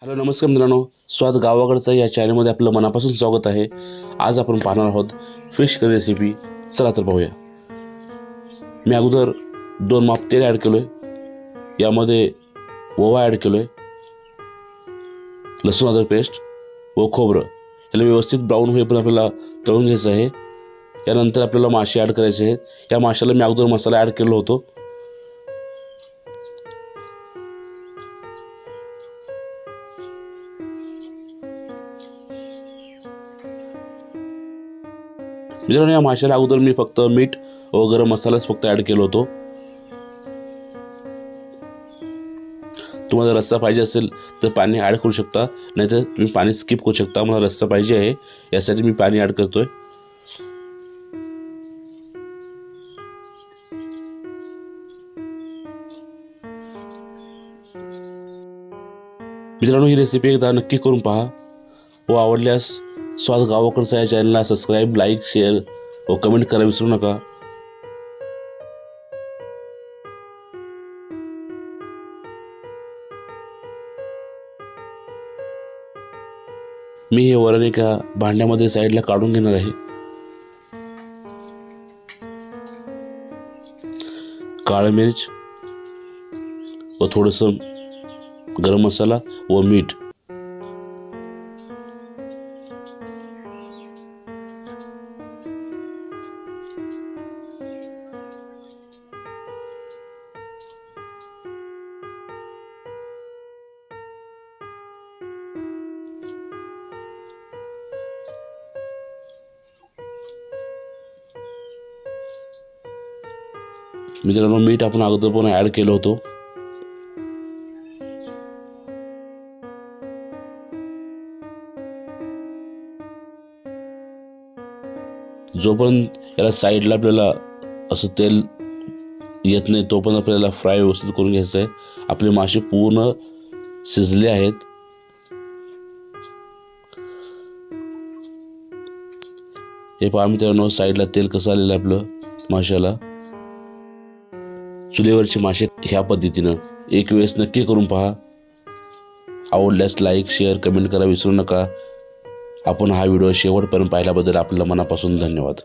Hello नमस्कार मित्रांनो, स्वाद गावाकडचा या चॅनलमध्ये आपलं मनापासून स्वागत आहे। आज आपण पाहणार आहोत फिश करी रेसिपी। चला तर पाहूया। मी अगोदर 2 माप तेल ॲड केलं आहे, यामध्ये ओवा ॲड केलं आहे, लसूण अद्रक पेस्ट व खोबरं याला व्यवस्थित ब्राऊन होईपर्यंत आपल्याला तळून घ्यायचं आहे। यानंतर आपल्याला मासे ॲड करायचे आहेत। या माशाला मी अगोदर मसाला ॲड केला होता। मित्रांनो, या माशाला अगोदर मी फक्त मीठ व गरम मसालाच फक्त ॲड केलं होतं। तुम्हाला रस्सा पाहिजे असेल तर पाणी ॲड करू शकता, नाहीतर तुम्ही पाणी स्किप करू शकता। मला रस्सा पाहिजे आहे यासाठी मी पाणी ॲड करतोय। मित्रांनो, ही रेसिपी एकदा नक्की करून पहा व आवडल्यास स्वाद गावाकडचा या चॅनलला सबस्क्राईब, लाईक, शेअर व कमेंट करायला विसरू नका। मी हे वरण एका भांड्यामध्ये साईडला काढून घेणार आहे। काळी मिर्च व थोडंसं गरम मसाला व मीठ मित्रांनो, मीठ आपण अगोदर पण ॲड केलं होतं। जोपर्यंत याला साईडला आपल्याला असं तेल येत नाही तोपर्यंत आपल्याला फ्राय व्यवस्थित करून घ्यायचं आहे। आपले मासे पूर्ण शिजले आहेत। हे पहा मित्रांनो, साईडला तेल कसं आलेलं आहे आपलं माशाला। चुलीवरचे मासे ह्या पद्धतीनं एक वेळेस नक्की करून पहा। आवडल्यास लाईक, शेअर, कमेंट करा विसरू नका। आपण हा व्हिडिओ शेवटपर्यंत पाहिल्याबद्दल आपल्याला मनापासून धन्यवाद।